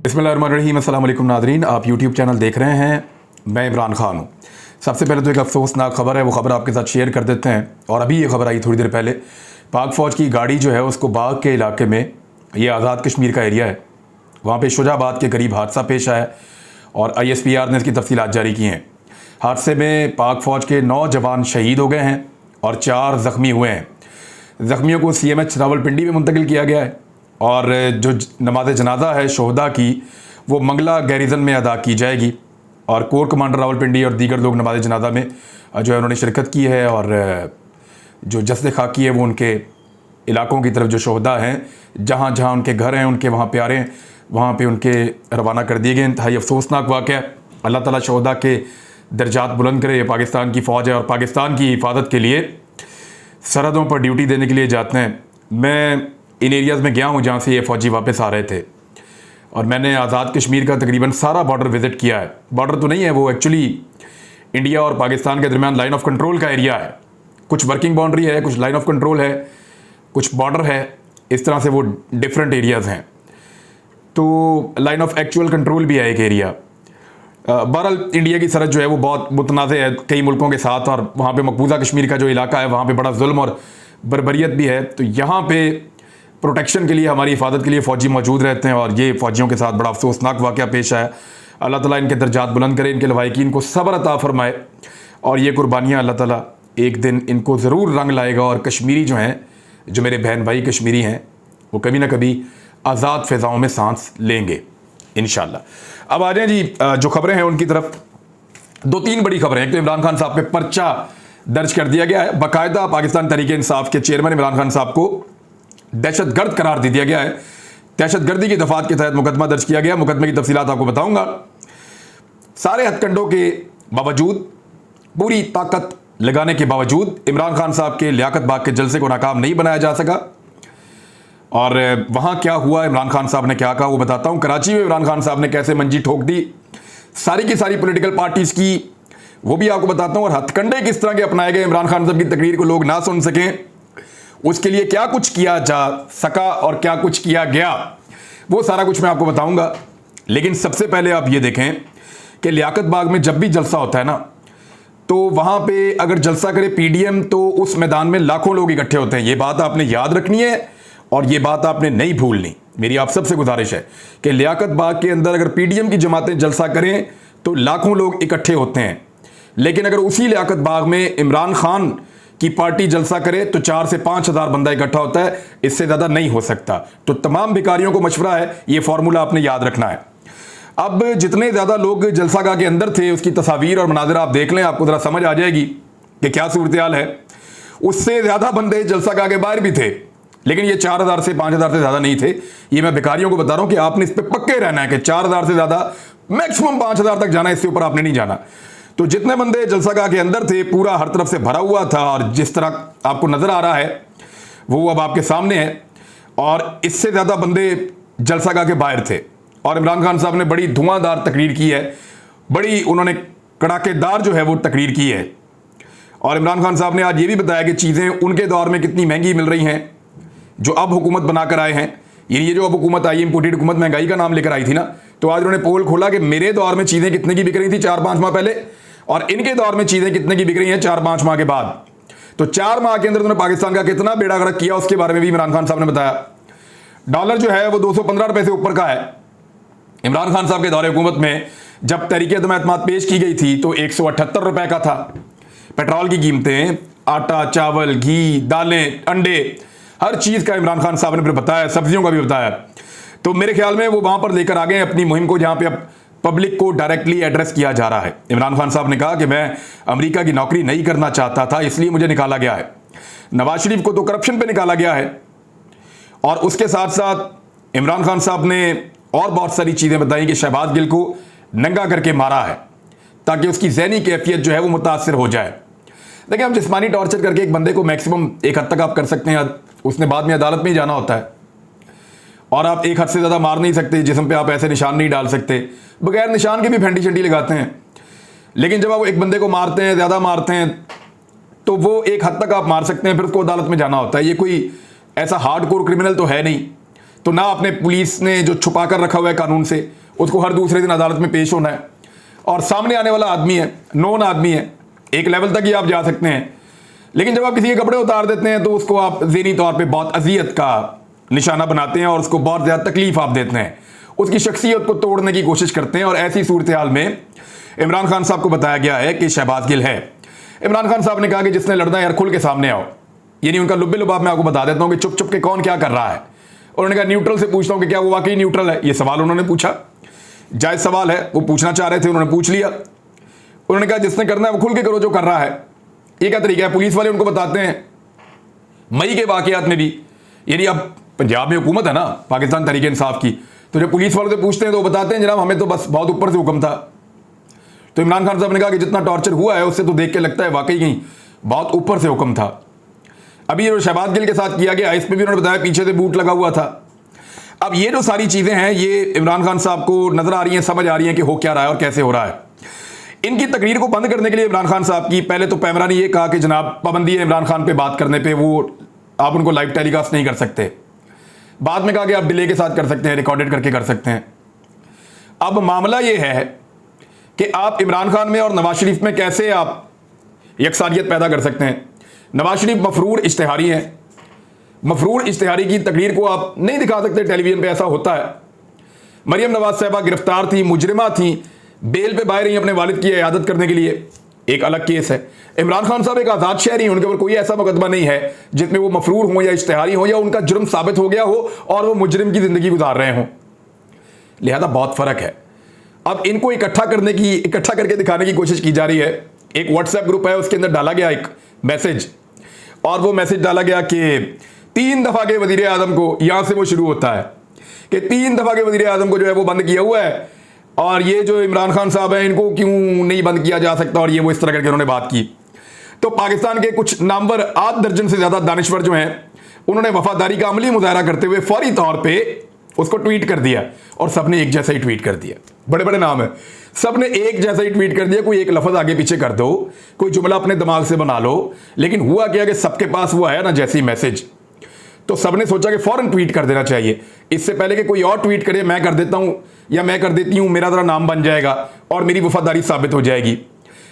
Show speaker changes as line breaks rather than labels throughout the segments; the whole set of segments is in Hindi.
बिस्मिल्लाहिर्रहमानिर्रहीम। अस्सलाम वालेकुम नाज़रीन, आप यूट्यूब चैनल देख रहे हैं। मैं इमरान खान हूँ। सबसे पहले तो एक अफसोसनाक खबर है, वो खबर आपके साथ शेयर कर देते हैं। और अभी ये खबर आई थोड़ी देर पहले, पाक फ़ौज की गाड़ी जो है उसको बाग के इलाके में, ये आज़ाद कश्मीर का एरिया है, वहाँ पे शुजाबाद के करीब हादसा पेश आया और ISPR ने इसकी तफसीलात जारी की हैं। हादसे में पाक फ़ौज के 9 जवान शहीद हो गए हैं और 4 ज़ख्मी हुए हैं। ज़ख्मियों को CMH रावलपिंडी में मुंतकिल किया गया है और जो नमाज जनाजा है शोहदा की, वो मंगला गैरिजन में अदा की जाएगी। और कोर कमांडर रावलपिंडी और दीगर लोग नमाज जनाजा में जो है उन्होंने शिरकत की है। और जो जस्द खाकी है वो उनके इलाकों की तरफ जो शोहदा हैं, जहाँ जहाँ उनके घर हैं, उनके वहाँ प्यारे हैं, वहाँ पे उनके रवाना कर दिए गए। इंतहाई अफसोसनाक वाक़या है। अल्लाह ताला शोहदा के दर्जात बुलंद करे। ये पाकिस्तान की फ़ौज है और पाकिस्तान की हिफाजत के लिए सरहदों पर ड्यूटी देने के लिए जाते हैं। मैं इन एरियाज़ में गया हूँ जहाँ से ये फ़ौजी वापस आ रहे थे और मैंने आज़ाद कश्मीर का तकरीबन सारा बॉर्डर विज़िट किया है। बॉर्डर तो नहीं है, वो एक्चुअली इंडिया और पाकिस्तान के दरमियान लाइन ऑफ कंट्रोल का एरिया है। कुछ वर्किंग बाउंड्री है, कुछ लाइन ऑफ कंट्रोल है, कुछ बॉर्डर है। इस तरह से वो डिफरेंट एरियाज़ हैं। तो लाइन ऑफ एक्चुअल कंट्रोल भी है एक एरिया। बहरहाल इंडिया की सरहद जो है वो बहुत मुतनाज़ है कई मुल्कों के साथ, और वहाँ पे मकबूजा कश्मीर का जो इलाका है वहाँ पे बड़ा जुल्म और बर्बरियत भी है। तो यहाँ पे प्रोटेक्शन के लिए, हमारी हिफाजत के लिए फ़ौजी मौजूद रहते हैं और ये फ़ौजियों के साथ बड़ा अफसोसनाक वाक़या पेश आया। अल्लाह ताला इनके दर्जात बुलंद करे, इनके लवाहिकीन को सब्र अता फ़रमाए और ये कुर्बानियाँ अल्लाह ताला एक दिन इनको ज़रूर रंग लाएगा। और कश्मीरी जो हैं, जो मेरे बहन भाई कश्मीरी हैं, वो कभी ना कभी आज़ाद फ़िज़ाओं में सांस लेंगे इंशाअल्लाह। अब आ जाएँ जी जो खबरें हैं उनकी तरफ। 2-3 बड़ी खबरें। एक तो इमरान खान साहब पे पर्चा दर्ज कर दिया गया है। बाकायदा पाकिस्तान तहरीक इंसाफ के चेयरमैन इमरान खान साहब को दहशतगर्द करार दे दिया गया है। दहशतगर्दी की दफात के तहत मुकदमा दर्ज किया गया। मुकदमे की तफसीलात आपको बताऊंगा। सारे हथकंडों के बावजूद, पूरी ताकत लगाने के बावजूद इमरान खान साहब के लियाकत बाग के जलसे को नाकाम नहीं बनाया जा सका। और वहाँ क्या हुआ, इमरान खान साहब ने क्या कहा, वो बताता हूँ। कराची में इमरान खान साहब ने कैसे मंजी ठोक दी सारी की सारी पॉलिटिकल पार्टीज़ की, वो भी आपको बताता हूँ। और हथकंडे किस तरह के अपनाए गए इमरान खान साहब की तकरीर को लोग ना सुन सकें, उसके लिए क्या कुछ किया जा सका और क्या कुछ किया गया, वो सारा कुछ मैं आपको बताऊंगा। लेकिन सबसे पहले आप ये देखें कि लियाकत बाग में जब भी जलसा होता है ना, तो वहाँ पे अगर जलसा करे PDM तो उस मैदान में लाखों लोग इकट्ठे होते हैं। ये बात आपने याद रखनी है और ये बात आपने नहीं भूलनी। मेरी आप सबसे गुजारिश है कि लियाकत बाग के अंदर अगर PDM की जमातें जलसा करें तो लाखों लोग इकट्ठे होते हैं। लेकिन अगर उसी लियाकत बाग में इमरान खान की पार्टी जलसा करे तो 4 से 5 हज़ार बंदा इकट्ठा होता है, इससे ज़्यादा नहीं हो सकता। तो तमाम भिखारियों को मशवरा है, ये फॉर्मूला आपने याद रखना है। अब जितने ज़्यादा लोग जलसागाह के अंदर थे, उसकी तस्वीर और मनाज़िर आप देख लें, आपको ज़रा समझ आ जाएगी कि क्या सूरत हाल है। उससे ज़्यादा बंदे जलसागाह के बाहर भी थे, लेकिन ये 4,000 से 5,000 से ज़्यादा नहीं थे। ये मैं भिखारियों को बता रहा हूँ कि आपने इस पर पक्के रहना है कि 4,000 से ज़्यादा, मैक्सिमम 5,000 तक जाना है, इससे ऊपर आपने नहीं जाना। तो जितने बंदे जलसागाह के अंदर थे, पूरा हर तरफ से भरा हुआ था और जिस तरह आपको नजर आ रहा है वो अब आपके सामने है। और इससे ज्यादा बंदे जलसागाह के बाहर थे। और इमरान खान साहब ने बड़ी धुआंधार तकरीर की है, बड़ी उन्होंने कड़ाकेदार जो है वो तकरीर की है। और इमरान खान साहब ने आज ये भी बताया कि चीज़ें उनके दौर में कितनी महंगी मिल रही हैं, जो अब हुकूमत बनाकर आए हैं। ये जो अब हुकूमत आई, इंपोर्टेड हुकूमत, महंगाई का नाम लेकर आई थी ना, तो आज उन्होंने पोल खोला कि मेरे दौर में चीज़ें कितने की बिक रही थी 4-5 माह पहले, और इनके दौर में चीजें कितने की बिक रही हैं 4-5 माह के बाद। तो 4 माह के अंदर उन्होंने पाकिस्तान का कितना बेड़ा गर्क किया, उसके बारे में भी इमरान खान साहब ने बताया। डॉलर जो है वो 215 रुपए से ऊपर का है। इमरान खान साहब के दौरे हुकूमत में जब तहरीक अदम एतमाद पेश की गई थी तो 178 रुपए का था। पेट्रोल की कीमतें, आटा, चावल, घी, दालें, अंडे, हर चीज का इमरान खान साहब ने फिर बताया, सब्जियों का भी बताया। तो मेरे ख्याल में वो वहां पर लेकर आ गए अपनी मुहिम को, जहां पे अब पब्लिक को डायरेक्टली एड्रेस किया जा रहा है। इमरान खान साहब ने कहा कि मैं अमेरिका की नौकरी नहीं करना चाहता था, इसलिए मुझे निकाला गया है। नवाज शरीफ को तो करप्शन पे निकाला गया है। और उसके साथ साथ इमरान खान साहब ने और बहुत सारी चीज़ें बताई कि शहबाज गिल को नंगा करके मारा है ताकि उसकी ज़हनी कैफियत जो है वो मुतासर हो जाए। देखिए, हम जिस्मानी टॉर्चर करके एक बंदे को मैक्सिमम एक हद तक आप कर सकते हैं, उसने बाद में अदालत में ही जाना होता है। और आप एक हद से ज़्यादा मार नहीं सकते, जिस्म पे आप ऐसे निशान नहीं डाल सकते, बगैर निशान के भी फेंटी शंटी लगाते हैं। लेकिन जब आप एक बंदे को मारते हैं, ज़्यादा मारते हैं, तो वो एक हद तक आप मार सकते हैं, फिर उसको अदालत में जाना होता है। ये कोई ऐसा हार्डकोर क्रिमिनल तो है नहीं। तो ना अपने पुलिस ने जो छुपा कर रखा हुआ है कानून से, उसको हर दूसरे दिन अदालत में पेश होना है, और सामने आने वाला आदमी है, नॉन आदमी है, एक लेवल तक ही आप जा सकते हैं। लेकिन जब आप किसी के कपड़े उतार देते हैं तो उसको आप ज़हनी तौर पे बहुत अजियत का निशाना बनाते हैं और उसको बहुत ज़्यादा तकलीफ आप देते हैं, उसकी शख्सियत को तोड़ने की कोशिश करते हैं। और ऐसी सूरत हाल में इमरान खान साहब को बताया गया है कि शहबाज गिल है। इमरान खान साहब ने कहा कि जिसने लड़ना है यार खुल के सामने आओ। यानी उनका लुब्बे लुबाब मैं आपको बता देता हूँ कि चुप चुप के कौन क्या कर रहा है। उन्होंने कहा न्यूट्रल से पूछता हूँ कि क्या वो वाकई न्यूट्रल है। ये सवाल उन्होंने पूछा, जायज़ सवाल है, वो पूछना चाह रहे थे, उन्होंने पूछ लिया। उन्होंने कहा जिसने करना है वो खुल के करो जो कर रहा है। ये क्या तरीका है? पुलिस वाले उनको बताते हैं मई के वाकयात में भी, यानी अब पंजाब में हुकूमत है ना पाकिस्तान तहरीक इंसाफ की, तो जब पुलिस वालों से पूछते हैं तो वो बताते हैं जनाब हमें तो बस बहुत ऊपर से हुक्म था। तो इमरान खान साहब ने कहा कि जितना टॉर्चर हुआ है उससे तो देख के लगता है वाकई कहीं बहुत ऊपर से हुक्म था। अभी ये जो शहबाज गिल के साथ किया गया इस पर भी उन्होंने बताया पीछे से बूट लगा हुआ था। अब ये जो सारी चीज़ें हैं ये इमरान खान साहब को नजर आ रही हैं, समझ आ रही हैं कि हो क्या रहा है और कैसे हो रहा है। इनकी तकरीर को बंद करने के लिए इमरान खान साहब की पहले तो पैमरा ने यह कहा कि जनाब पाबंदी है इमरान खान पे बात करने पे, वो आप उनको लाइव टेलीकास्ट नहीं कर सकते। बाद में कहा कि आप डिले के साथ कर सकते हैं, रिकॉर्डेड करके कर सकते हैं। अब मामला ये है कि आप इमरान खान में और नवाज शरीफ में कैसे आप यकसारियत पैदा कर सकते हैं। नवाज शरीफ मफरूर इश्तिहारी हैं, मफरूर इश्तिहारी की तकरीर को आप नहीं दिखा सकते टेलीविजन पे, ऐसा होता है। मरियम नवाज साहबा गिरफ्तार थी, मुजरिमा थी, बेल पे बाहर रही अपने वालिद की इयादत करने के लिए, एक अलग केस है। इमरान खान साहब एक आज़ाद शहरी हैं, उनके ऊपर कोई ऐसा मुकदमा नहीं है जिसमें वो मफरूर हो या इश्तिहारी हो या उनका जुर्म साबित हो गया हो और वो मुजरिम की ज़िंदगी गुजार रहे हों। लिहाजा बहुत फ़र्क है। अब इनको इकट्ठा करके दिखाने की कोशिश की जा रही है। एक व्हाट्सएप ग्रुप है, उसके अंदर डाला गया एक मैसेज, और वो मैसेज डाला गया कि 3 दफ़ा के वज़ीर आज़म को, यहाँ से वो शुरू होता है कि 3 दफ़ा के वज़ीर आज़म को जो है वो बंद किया हुआ है, और ये जो इमरान खान साहब हैं इनको क्यों नहीं बंद किया जा सकता, और ये वो इस तरह करके उन्होंने बात की। तो पाकिस्तान के कुछ नामवर 8 दर्जन से ज़्यादा दानिश्वर जो हैं उन्होंने वफादारी का अमली मुजाहरा करते हुए फौरी तौर पर उसको ट्वीट कर दिया, और सबने एक जैसा ही ट्वीट कर दिया। बड़े बड़े नाम है, सबने एक जैसा ही ट्वीट कर दिया। कोई एक लफ्ज़ आगे पीछे कर दो, कोई जुमला अपने दिमाग से बना लो, लेकिन हुआ क्या कि सबके पास वो आया ना जैसी मैसेज, तो सबने सोचा कि फौरन ट्वीट कर देना चाहिए, इससे पहले कि कोई और ट्वीट करे। मैं कर देता हूं या मैं कर देती हूं, मेरा ज़रा नाम बन जाएगा और मेरी वफादारी साबित हो जाएगी।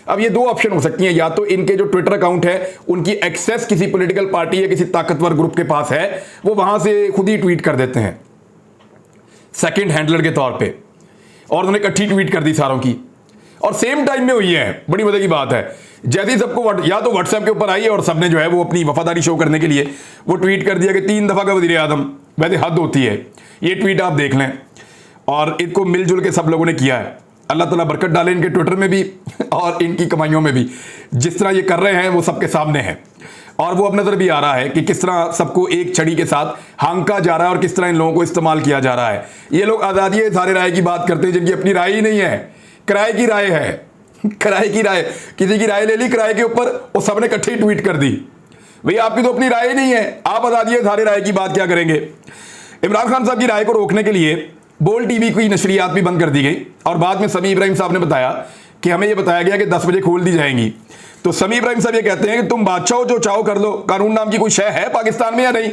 अब ये 2 ऑप्शन हो सकती हैं, या तो इनके जो ट्विटर अकाउंट है उनकी एक्सेस किसी पॉलिटिकल पार्टी या किसी ताकतवर ग्रुप के पास है, वो वहां से खुद ही ट्वीट कर देते हैं सेकंड हैंडलर के तौर पे, और उन्होंने इकट्ठी ट्वीट कर दी सारों की, और सेम टाइम में हुई है। बड़ी मजे की बात है, जैसे ही सबको या तो व्हाट्सएप के ऊपर आई है और सबने जो है वो अपनी वफादारी शो करने के लिए वो ट्वीट कर दिया कि 3 दफ़ा का वज़ीर आज़म। वैसे हद होती है, ये ट्वीट आप देख लें, और इनको मिलजुल के सब लोगों ने किया है। अल्लाह ताला बरकत डाले इनके ट्विटर में भी और इनकी कमाइयों में भी। जिस तरह ये कर रहे हैं वो सबके सामने है, और वो अब नज़र भी आ रहा है कि किस तरह सबको एक छड़ी के साथ हांका जा रहा है और किस तरह इन लोगों को इस्तेमाल किया जा रहा है। ये लोग आज़ादी सारे राय की बात करते हैं जिनकी अपनी राय ही नहीं है, किराए की राय है, किराए की राय। किसी की राय ले ली किराए के ऊपर, वो सबने इकट्ठी ट्वीट कर दी। भैया आपकी तो अपनी राय ही नहीं है, आप आज़ादी सारे राय की बात क्या करेंगे। इमरान खान साहब की राय को रोकने के लिए बोल टीवी की नशरियात भी बंद कर दी गई, और बाद में समी इब्राहिम साहब ने बताया कि हमें यह बताया गया कि 10 बजे खोल दी जाएंगी। तो समी इब्राहिम साहब ये कहते हैं कि तुम बादशाह हो, जो चाहो कर लो, कानून नाम की कोई शय है पाकिस्तान में या नहीं।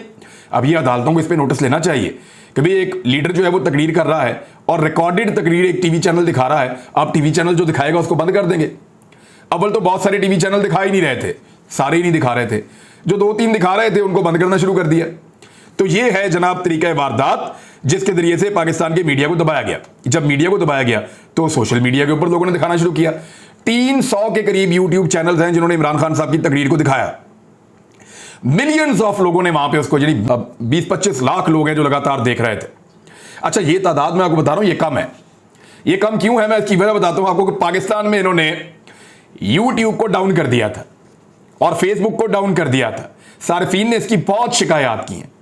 अब ये अदालतों को इस पर नोटिस लेना चाहिए कि भाई एक लीडर जो है वो तकरीर कर रहा है और रिकॉर्डेड तकरीर एक टीवी चैनल दिखा रहा है, आप टीवी चैनल जो दिखाएगा उसको बंद कर देंगे। अव्वल तो बहुत सारे टीवी चैनल दिखा ही नहीं रहे थे, सारे ही नहीं दिखा रहे थे, जो 2-3 दिखा रहे थे उनको बंद करना शुरू कर दिया। तो ये है जनाब तरीका वारदात जिसके जरिए से पाकिस्तान के मीडिया को दबाया गया। जब मीडिया को दबाया गया तो सोशल मीडिया के ऊपर लोगों ने दिखाना शुरू किया। 300 के करीब यूट्यूब चैनल्स हैं जिन्होंने इमरान खान साहब की तकरीर को दिखाया। मिलियंस ऑफ लोगों ने वहां पे उसको, यानी 20-25 लाख लोग हैं जो लगातार देख रहे थे। अच्छा, ये तादाद मैं आपको बता रहा हूं, ये कम है। ये कम क्यों है मैं इसकी वजह बताता हूं आपको कि पाकिस्तान में इन्होंने यूट्यूब को डाउन कर दिया था और फेसबुक को डाउन कर दिया था। सार्फिन ने इसकी बहुत शिकायत की हैं।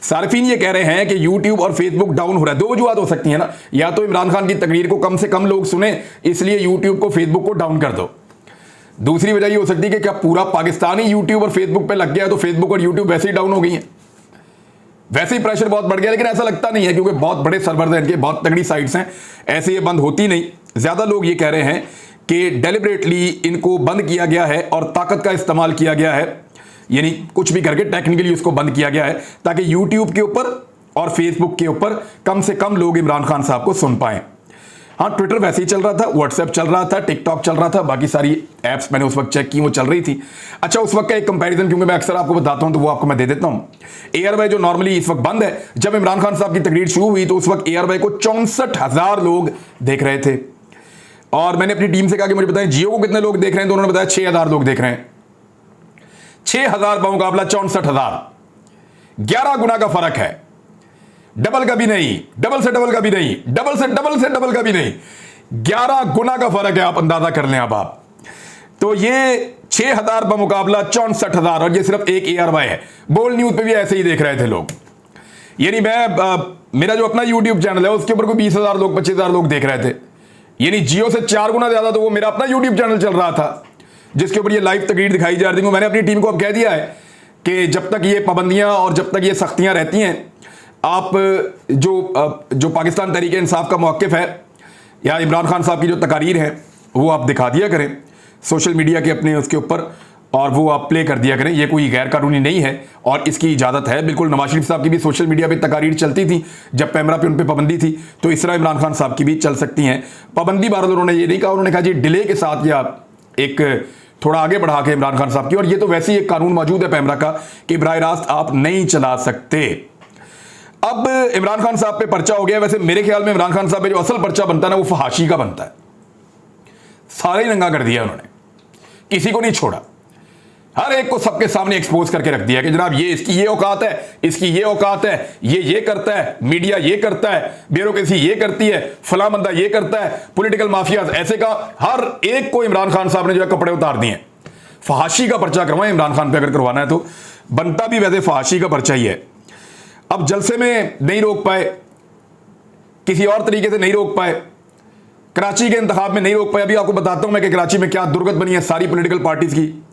सार्फिन ये कह रहे हैं कि यूट्यूब और फेसबुक डाउन हो रहा है। 2 वजूहत हो सकती है ना, या तो इमरान खान की तकरीर को कम से कम लोग सुने इसलिए यूट्यूब को फेसबुक को डाउन कर दो। दूसरी वजह ये हो सकती है कि क्या पूरा पाकिस्तान ही यूट्यूब और फेसबुक पे लग गया है तो फेसबुक और यूट्यूब वैसे ही डाउन हो गई हैं, वैसे ही प्रेशर बहुत बढ़ गया। लेकिन ऐसा लगता नहीं है क्योंकि बहुत बड़े सर्वर हैं इनके, बहुत तगड़ी साइट्स हैं, ऐसे ये बंद होती नहीं। ज़्यादा लोग ये कह रहे हैं कि डेलिबरेटली इनको बंद किया गया है और ताकत का इस्तेमाल किया गया है, यानी कुछ भी करके टेक्निकली उसको बंद किया गया है ताकि यूट्यूब के ऊपर और फेसबुक के ऊपर कम से कम लोग इमरान खान साहब को सुन पाए। हाँ, ट्विटर वैसे ही चल रहा था, व्हाट्सएप चल रहा था, टिकटॉक चल रहा था, बाकी सारी एप्स मैंने उस वक्त चेक की, वो चल रही थी। अच्छा, उस वक्त का एक कंपैरिजन क्योंकि मैं अक्सर आपको बताता हूं तो वो आपको मैं दे देता हूं। एयरवे जो नॉर्मली इस वक्त बंद है, जब इमरान खान साहब की तकरीर शुरू हुई तो उस वक्त एयरवे को 64,000 लोग देख रहे थे। और मैंने अपनी टीम से कहा कि मुझे बताएं जियो को कितने लोग देख रहे हैं, तो उन्होंने बताया 6,000 लोग देख रहे हैं। 6,000 का मुकाबला 64,000, 11 गुना का फर्क है। डबल का भी नहीं, डबल से डबल का भी नहीं, डबल से डबल से डबल का भी नहीं, 11 गुना का फर्क है। आप अंदाजा कर लें आप। तो ये 6,000 का मुकाबला 64,000, और ये सिर्फ एक एयरवाई है। बोल न्यूज पे भी ऐसे ही देख रहे थे लोग। यानी मेरा जो अपना यूट्यूब चैनल है उसके ऊपर कोई 20,000 लोग 25,000 लोग देख रहे थे। यानी जियो से 4 गुना ज्यादा तो वो मेरा अपना यूट्यूब चैनल चल रहा था जिसके ऊपर ये लाइव तकरीर दिखाई जा रही थी। मैंने अपनी टीम को अब कह दिया है कि जब तक ये पाबंदियां और जब तक ये सख्तियां रहती हैं, आप जो पाकिस्तान तहरीक इंसाफ का मौक़िफ़ है या इमरान खान साहब की जो तकारीर है वो आप दिखा दिया करें सोशल मीडिया के अपने उसके ऊपर, और वो आप प्ले कर दिया करें। ये कोई गैर कानूनी नहीं है और इसकी इजाज़त है बिल्कुल। नवाज शरीफ साहब की भी सोशल मीडिया पे तकारीर चलती थी जब कैमरा पे उन पर पाबंदी थी, तो इस तरह इमरान खान साहब की भी चल सकती हैं। पाबंदी बहरहाल उन्होंने ये नहीं कहा, उन्होंने कहा जी डिले के साथ या एक थोड़ा आगे बढ़ा के इमरान खान साहब की, और ये तो वैसे ही एक कानून मौजूद है पैमरा का कि बराह रास्त आप नहीं चला सकते। अब इमरान खान साहब पे पर्चा हो गया। वैसे मेरे ख्याल में इमरान खान साहब पे जो असल पर्चा बनता है ना वो फहाशी का बनता है। सारे ही नंगा कर दिया उन्होंने, किसी को नहीं छोड़ा, हर एक को सबके सामने एक्सपोज करके रख दिया कि जनाब ये इसकी ये औकात है, इसकी ये औकात है, ये करता है, मीडिया ये करता है, ब्यूरोक्रेसी ये करती है, फला बंदा ये करता है, पॉलिटिकल माफिया ऐसे का। हर एक को इमरान खान साहब ने जो है कपड़े उतार दिए। फहाशी का पर्चा करवाएं इमरान खान पे अगर करवाना है तो, बनता भी वैसे फहाशी का पर्चा ही है। अब जलसे में नहीं रोक पाए, किसी और तरीके से नहीं रोक पाए, कराची के इंतखाब में नहीं रोक पाए। अभी आपको बताता हूं मैं कि कराची में क्या दुर्गत बनी है सारी पॉलिटिकल पार्टीज की।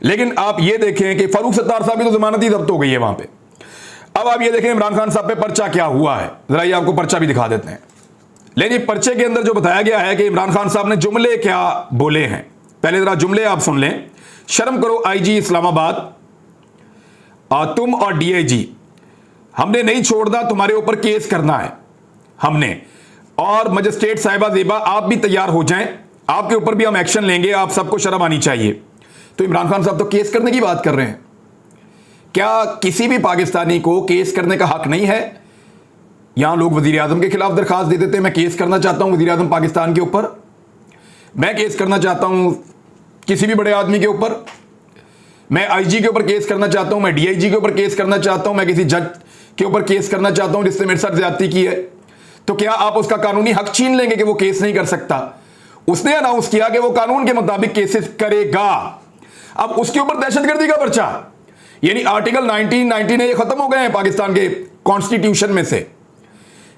लेकिन आप ये देखें कि फारूक सत्तार साहब की तो जमानत ही जब्त हो गई है वहां पे। अब आप ये देखें इमरान खान साहब पे पर्चा क्या हुआ है, जरा ये आपको पर्चा भी दिखा देते हैं। लेकिन पर्चे के अंदर जो बताया गया है कि इमरान खान साहब ने जुमले क्या बोले हैं, पहले जरा जुमले आप सुन लें। शर्म करो आईजी इस्लामाबाद, तुम और डीआईजी, हमने नहीं छोड़ना, तुम्हारे ऊपर केस करना है हमने। और मजिस्ट्रेट साहिबा ज़ेबा आप भी तैयार हो जाएं, आपके ऊपर भी हम एक्शन लेंगे, आप सबको शर्म आनी चाहिए। तो इमरान खान साहब तो केस करने की बात कर रहे हैं। क्या किसी भी पाकिस्तानी को केस करने का हक नहीं है? यहां लोग वजीर आजम के खिलाफ दरखास्त दे देते हैं, मैं केस करना चाहता हूं वजीर आजम पाकिस्तान के ऊपर, मैं केस करना चाहता हूं किसी भी बड़े आदमी के ऊपर, मैं आईजी के ऊपर केस करना चाहता हूं, मैं डीआईजी के ऊपर केस करना चाहता हूं, मैं किसी जज के ऊपर केस करना चाहता हूं जिसने मेरे साथ ज्यादती की है। तो क्या आप उसका कानूनी हक छीन लेंगे कि वो केस नहीं कर सकता? उसने अनाउंस किया कि वो कानून के मुताबिक केसेस करेगा। अब उसके ऊपर दहशतगर्दी का पर्चा, यानी आर्टिकल 1990 ये खत्म हो गए हैं पाकिस्तान के कॉन्स्टिट्यूशन में से।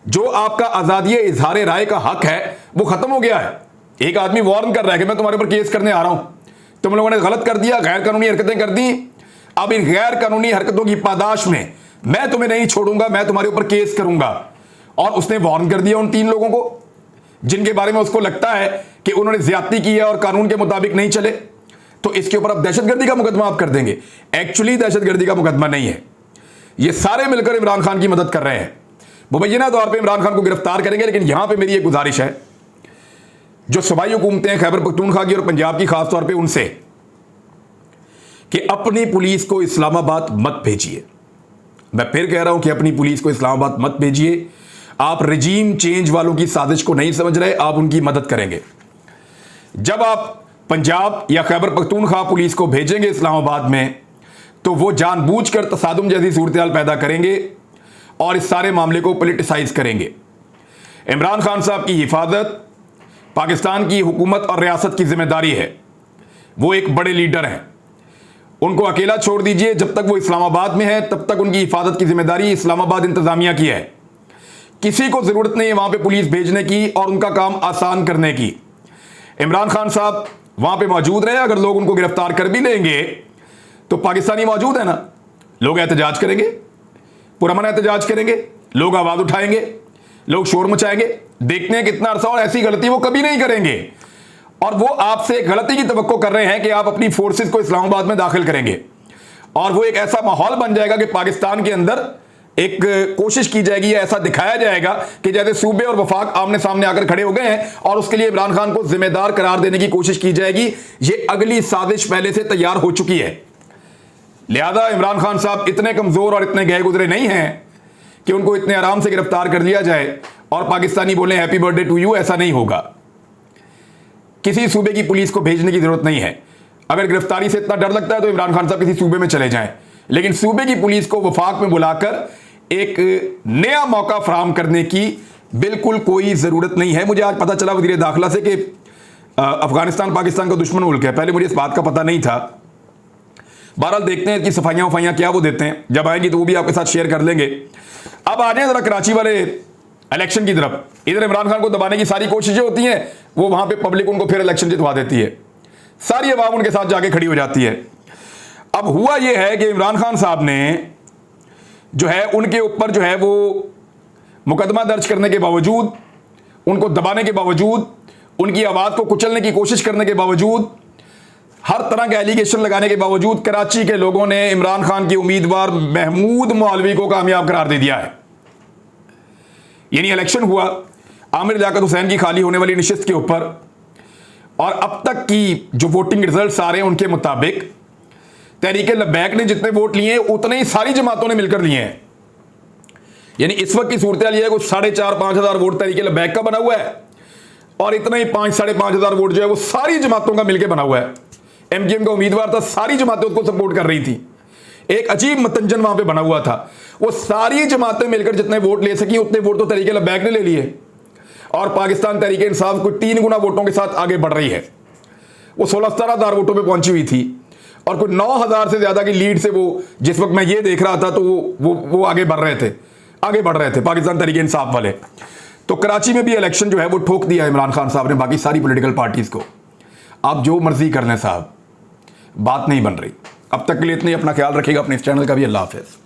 जो आपका आजादी इजहार राय का हक है वो खत्म हो गया है। एक आदमी वार्न कर रहा है कि मैं तुम्हारे ऊपर केस करने आ रहा हूं, तुम लोगों ने गलत कर दिया, गैर कानूनी हरकतें कर दी, अब इन गैर कानूनी हरकतों की पादाश में मैं तुम्हें नहीं छोड़ूंगा, मैं तुम्हारे ऊपर केस करूंगा। और उसने वार्न कर दिया उन 3 लोगों को जिनके बारे में उसको लगता है कि उन्होंने ज्यादती की है और कानून के मुताबिक नहीं चले, तो इसके ऊपर अब दहशतगर्दी का मुकदमा आप कर देंगे। एक्चुअली दहशतगर्दी का मुकदमा नहीं है, ये सारे मिलकर इमरान खान की मदद कर रहे हैं, मुबैना तौर पर इमरान खान को गिरफ्तार करेंगे। लेकिन यहां पर मेरी एक गुजारिश है, जो सूबाई हुकूमतें हैं खैबर पख्तूनख्वा की और पंजाब की खासतौर पर, उनसे कि अपनी पुलिस को इस्लामाबाद मत भेजिए। मैं फिर कह रहा हूं कि अपनी पुलिस को इस्लामाबाद मत भेजिए। आप रजीम चेंज वालों की साजिश को नहीं समझ रहे, आप उनकी मदद करेंगे। जब आप पंजाब या खैबर पख्तूनख्वा पुलिस को भेजेंगे इस्लामाबाद में, तो वो जानबूझकर तसादुम जैसी सूरत पैदा करेंगे और इस सारे मामले को पॉलिटिसाइज करेंगे। इमरान खान साहब की हिफाजत पाकिस्तान की हुकूमत और रियासत की जिम्मेदारी है। वो एक बड़े लीडर हैं, उनको अकेला छोड़ दीजिए। जब तक वो इस्लामाबाद में है तब तक उनकी हिफाजत की जिम्मेदारी इस्लामाबाद इंतजामिया की है। किसी को जरूरत नहीं है वहां पे पुलिस भेजने की और उनका काम आसान करने की। इमरान खान साहब वहां पे मौजूद रहे, अगर लोग उनको गिरफ्तार कर भी लेंगे तो पाकिस्तानी मौजूद है ना, लोग एहतजाज करेंगे, पुरअमन एहतजाज करेंगे, लोग आवाज उठाएंगे, लोग शोर मचाएंगे। देखते हैं कितना अरसा, और ऐसी गलती वो कभी नहीं करेंगे। और वो आपसे गलती की तवक्को कर रहे हैं कि आप अपनी फोर्सेस को इस्लामाबाद में दाखिल करेंगे, और वो एक ऐसा माहौल बन जाएगा कि पाकिस्तान के अंदर एक कोशिश की जाएगी या ऐसा दिखाया जाएगा कि जैसे सूबे और वफाक आमने सामने आकर खड़े हो गए हैं और उसके लिए इमरान खान को जिम्मेदार करार देने की कोशिश की जाएगी। ये अगली साजिश पहले से तैयार हो चुकी है। लिहाजा इमरान खान साहब इतने कमजोर और इतने गए गुजरे नहीं हैं कि उनको इतने आराम से गिरफ्तार कर लिया जाए और पाकिस्तानी बोले हैप्पी बर्थडे टू यू। ऐसा नहीं होगा। किसी सूबे की पुलिस को भेजने की जरूरत नहीं है। अगर गिरफ्तारी से इतना डर लगता है तो इमरान खान साहब किसी सूबे में चले जाएं, लेकिन सूबे की पुलिस को वफाक में बुलाकर एक नया मौका फराहम करने की बिल्कुल कोई जरूरत नहीं है। मुझे आज पता चला वज़ीर दाखिला से कि अफगानिस्तान पाकिस्तान का दुश्मन मुल्क है। पहले मुझे इस बात का पता नहीं था। बहरहाल देखते हैं कि सफाइयां वफाइयां क्या वो देते हैं, जब आएंगी तो वो भी आपके साथ शेयर कर लेंगे। अब आ जाए जरा कराची वाले इलेक्शन की तरफ। इधर इमरान खान को दबाने की सारी कोशिशें होती हैं, वो वहां पे पब्लिक उनको फिर इलेक्शन जितवा देती है, सारी अवाम उनके साथ जाके खड़ी हो जाती है। अब हुआ यह है कि इमरान खान साहब ने जो है उनके ऊपर जो है वो मुकदमा दर्ज करने के बावजूद, उनको दबाने के बावजूद, उनकी आवाज को कुचलने की कोशिश करने के बावजूद, हर तरह के एलिगेशन लगाने के बावजूद कराची के लोगों ने इमरान खान के उम्मीदवार महमूद मौलवी को कामयाब करार दे दिया है। यानी इलेक्शन हुआ आमिर लियाकत हुसैन की खाली होने वाली नशिस्त के ऊपर, और अब तक की जो वोटिंग रिजल्ट्स आ रहे हैं उनके मुताबिक तहरीक लब्बैक ने जितने वोट लिए उतने ही सारी जमातों ने मिलकर लिए हैं। यानी इस वक्त की सूरत यह है कुछ 4,500-5 हज़ार वोट तहरीक लब्बैक का बना हुआ है और इतना ही 5-5.5 हज़ार वोट जो है वो सारी जमातों का मिलकर बना हुआ है। एमजीएम का उम्मीदवार था, सारी जमातें उसको सपोर्ट कर रही थी। एक अजीब मतंजन वहां पे बना हुआ था। वो सारी जमातें मिलकर जितने वोट ले सकी उतने वोट तो तहरीक लब्बैक ने ले लिए और पाकिस्तान तहरीक इंसाफ को 3 गुना वोटों के साथ आगे बढ़ रही है। वो 16-17 हज़ार वोटों पे पहुंची हुई थी और कोई 9,000 से ज्यादा की लीड से वो, जिस वक्त मैं ये देख रहा था तो वो आगे बढ़ रहे थे पाकिस्तान तहरीक इंसाफ वाले। तो कराची में भी इलेक्शन जो है वो ठोक दिया इमरान खान साहब ने बाकी सारी पॉलिटिकल पार्टीज को। आप जो मर्जी कर लें साहब, बात नहीं बन रही। अब तक के लिए इतनी, अपना ख्याल रखिएगा, अपने इस चैनल का भी। अल्लाह हाफिज़।